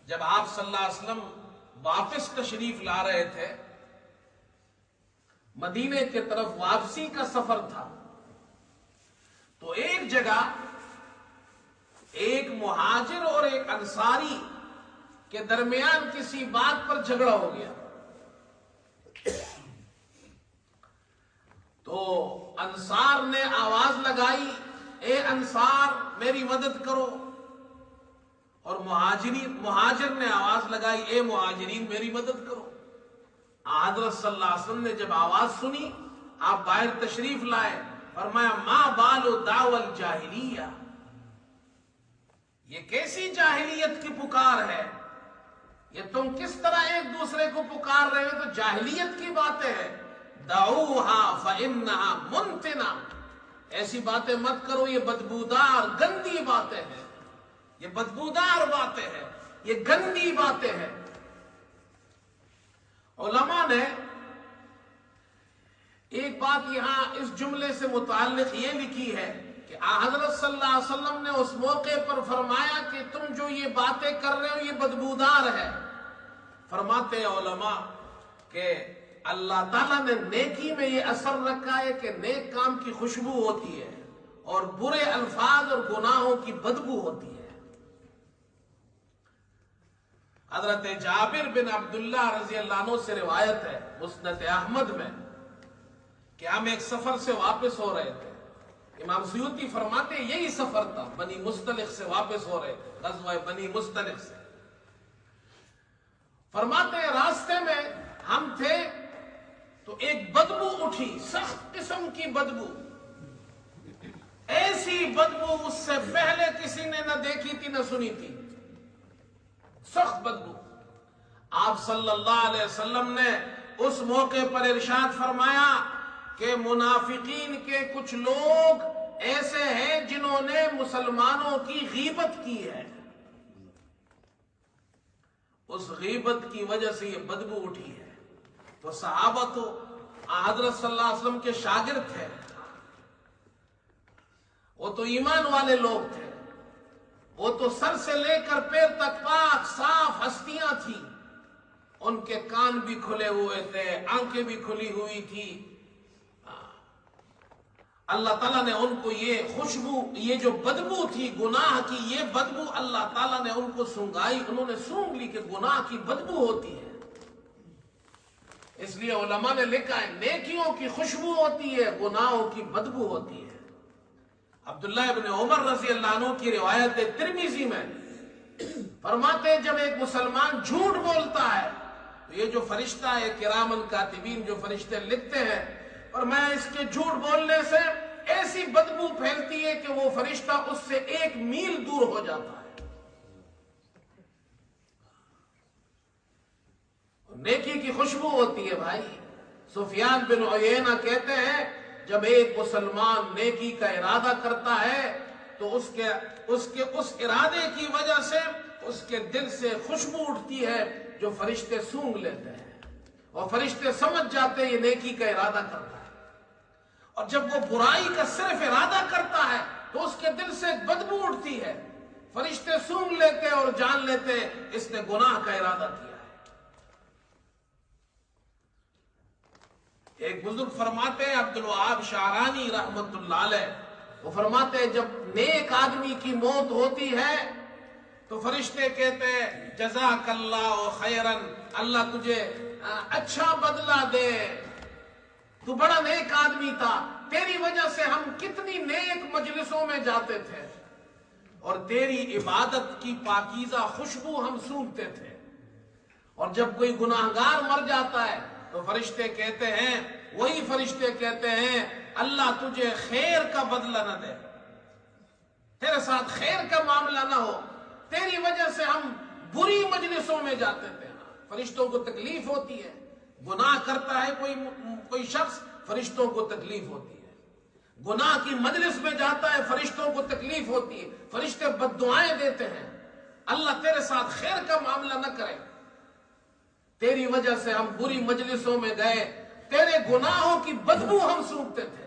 جب آپ صلی اللہ علیہ وسلم واپس تشریف لا رہے تھے، مدینے کی طرف واپسی کا سفر تھا، تو ایک جگہ ایک مہاجر اور ایک انصاری کے درمیان کسی بات پر جھگڑا ہو گیا۔ تو انصار نے آواز لگائی، اے انصار میری مدد کرو، اور مہاجر نے آواز لگائی، اے مہاجرین میری مدد کرو۔ حضرت صلی اللہ علیہ وسلم نے جب آواز سنی، آپ باہر تشریف لائے، فرمایا ما بال دعوی الجاہلیہ، یہ کیسی جاہلیت کی پکار ہے، یہ تم کس طرح ایک دوسرے کو پکار رہے ہو؟ تو جاہلیت کی باتیں ہیں، دعوہا فانہا منتنا، ایسی باتیں مت کرو، یہ بدبودار گندی باتیں ہیں، یہ بدبودار باتیں ہیں، یہ گندی باتیں ہیں۔ علماء نے ایک بات یہاں اس جملے سے متعلق یہ لکھی ہے کہ حضرت صلی اللہ علیہ وسلم نے اس موقع پر فرمایا کہ تم جو یہ باتیں کر رہے ہو یہ بدبودار ہے۔ فرماتے ہیں علماء کہ اللہ تعالیٰ نے نیکی میں یہ اثر رکھا ہے کہ نیک کام کی خوشبو ہوتی ہے اور برے الفاظ اور گناہوں کی بدبو ہوتی ہے۔ حضرت جابر بن عبداللہ رضی اللہ عنہ سے روایت ہے مسند احمد میں کہ ہم ایک سفر سے واپس ہو رہے تھے، امام سیوطی فرماتے ہیں یہی سفر تھا، بنی مستلق سے واپس ہو رہے تھے، غزوہ بنی مستلق سے۔ فرماتے ہیں راستے میں ہم تھے تو ایک بدبو اٹھی، سخت قسم کی بدبو، ایسی بدبو اس سے پہلے کسی نے نہ دیکھی تھی نہ سنی تھی، سخت بدبو۔ آپ صلی اللہ علیہ وسلم نے اس موقع پر ارشاد فرمایا کہ منافقین کے کچھ لوگ ایسے ہیں جنہوں نے مسلمانوں کی غیبت کی ہے، اس غیبت کی وجہ سے یہ بدبو اٹھی ہے۔ تو صحابہ تو حضرت صلی اللہ علیہ وسلم کے شاگرد تھے، وہ تو ایمان والے لوگ تھے، وہ تو سر سے لے کر پیر تک پاک صاف ہستیاں تھیں، ان کے کان بھی کھلے ہوئے تھے، آنکھیں بھی کھلی ہوئی تھی۔ اللہ تعالیٰ نے ان کو یہ خوشبو، یہ جو بدبو تھی گناہ کی، یہ بدبو اللہ تعالیٰ نے ان کو سونگائی، انہوں نے سونگ لی کہ گناہ کی بدبو ہوتی ہے۔ اس لیے علماء نے لکھا ہے نیکیوں کی خوشبو ہوتی ہے، گناہوں کی بدبو ہوتی ہے۔ عبداللہ ابن عمر رضی اللہ عنہ کی روایت ہے ترمذی میں، فرماتے ہیں جب ایک مسلمان جھوٹ بولتا ہے تو یہ جو فرشتہ ہے کرامن کاتبین، جو فرشتے لکھتے ہیں، اور میں اس کے جھوٹ بولنے سے ایسی بدبو پھیلتی ہے کہ وہ فرشتہ اس سے 1 میل دور ہو جاتا ہے۔ نیکی کی خوشبو ہوتی ہے بھائی۔ سفیان بن عیینہ کہتے ہیں جب ایک مسلمان نیکی کا ارادہ کرتا ہے تو اس کے ارادے کی وجہ سے اس کے دل سے خوشبو اٹھتی ہے جو فرشتے سونگ لیتے ہیں، اور فرشتے سمجھ جاتے ہیں یہ نیکی کا ارادہ کرتا ہے۔ اور جب وہ برائی کا صرف ارادہ کرتا ہے تو اس کے دل سے ایک بدبو اٹھتی ہے، فرشتے سونگ لیتے اور جان لیتے اس نے گناہ کا ارادہ کیا ہے۔ ایک بزرگ فرماتے ہیں عبد الوہاب شعرانی رحمت اللہ علیہ، وہ فرماتے ہیں جب نیک آدمی کی موت ہوتی ہے تو فرشتے کہتے ہیں جزاک اللہ خیرن، اللہ تجھے اچھا بدلہ دے، تو بڑا نیک آدمی تھا، تیری وجہ سے ہم کتنی نیک مجلسوں میں جاتے تھے اور تیری عبادت کی پاکیزہ خوشبو ہم سونگتے تھے۔ اور جب کوئی گناہگار مر جاتا ہے تو فرشتے کہتے ہیں، وہی فرشتے کہتے ہیں اللہ تجھے خیر کا بدلہ نہ دے، تیرے ساتھ خیر کا معاملہ نہ ہو، تیری وجہ سے ہم بری مجلسوں میں جاتے تھے۔ فرشتوں کو تکلیف ہوتی ہے، گناہ کرتا ہے کوئی شخص، فرشتوں کو تکلیف ہوتی ہے، گناہ کی مجلس میں جاتا ہے فرشتوں کو تکلیف ہوتی ہے، فرشتے بد دعائیں دیتے ہیں اللہ تیرے ساتھ خیر کا معاملہ نہ کرے، تیری وجہ سے ہم بری مجلسوں میں گئے، تیرے گناہوں کی بدبو ہم سونگتے تھے۔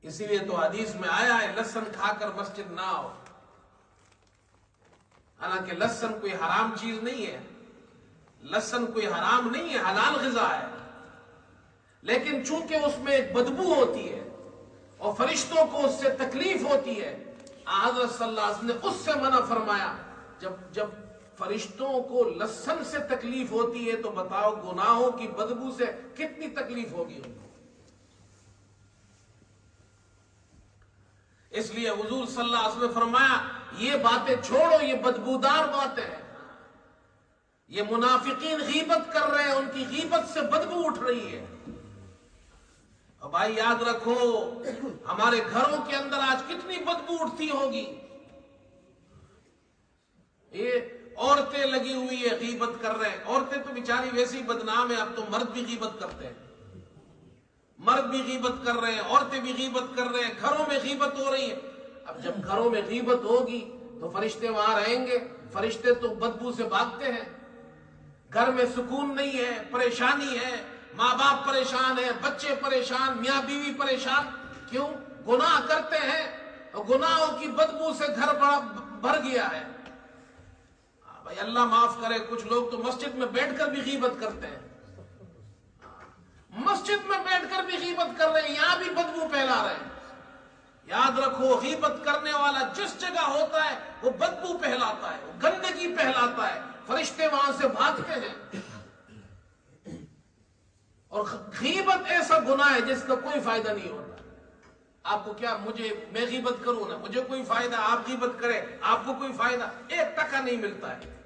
اسی لیے تو حدیث میں آیا ہے لہسن کھا کر مسجد نہ آؤ، حالانکہ لہسن کوئی حرام چیز نہیں ہے، لہسن کوئی حرام نہیں ہے، حلال غذا ہے، لیکن چونکہ اس میں ایک بدبو ہوتی ہے اور فرشتوں کو اس سے تکلیف ہوتی ہے، حضرت صلی اللہ علیہ وسلم نے اس سے منع فرمایا۔ جب فرشتوں کو لہسن سے تکلیف ہوتی ہے تو بتاؤ گناہوں کی بدبو سے کتنی تکلیف ہوگی ان کو۔ اس لیے حضور صلی اللہ علیہ وسلم نے فرمایا یہ باتیں چھوڑو، یہ بدبودار باتیں ہیں، یہ منافقین غیبت کر رہے ہیں، ان کی غیبت سے بدبو اٹھ رہی ہے۔ اور بھائی یاد رکھو ہمارے گھروں کے اندر آج کتنی بدبو اٹھتی ہوگی، یہ عورتیں لگی ہوئی ہے غیبت کر رہے ہیں، عورتیں تو بیچاری ویسی بدنام ہیں، اب تو مرد بھی غیبت کرتے ہیں، مرد بھی غیبت کر رہے ہیں، عورتیں بھی غیبت کر رہے ہیں، گھروں میں غیبت ہو رہی ہے۔ اب جب گھروں میں غیبت ہوگی تو فرشتے وہاں رہیں گے، فرشتے تو بدبو سے بھاگتے ہیں، گھر میں سکون نہیں ہے، پریشانی ہے، ماں باپ پریشان ہے، بچے پریشان، میاں بیوی پریشان، کیوں؟ گناہ کرتے ہیں اور گناہوں کی بدبو سے گھر بھر گیا ہے۔ بھائی اللہ معاف کرے، کچھ لوگ تو مسجد میں بیٹھ کر بھی غیبت کرتے ہیں، مسجد میں بیٹھ کر بھی غیبت کر رہے ہیں، یہاں بھی بدبو پھیلا رہے ہیں۔ یاد رکھو غیبت کرنے والا جس جگہ ہوتا ہے وہ بدبو پھیلاتا ہے، وہ گندگی پھیلاتا ہے، فرشتے وہاں سے بھاگتے ہیں۔ اور غیبت ایسا گناہ ہے جس کا کوئی فائدہ نہیں ہوتا۔ آپ کو کیا، میں غیبت کروں نا، مجھے کوئی فائدہ، آپ غیبت کریں آپ کو کوئی فائدہ، ایک ٹکا نہیں ملتا ہے۔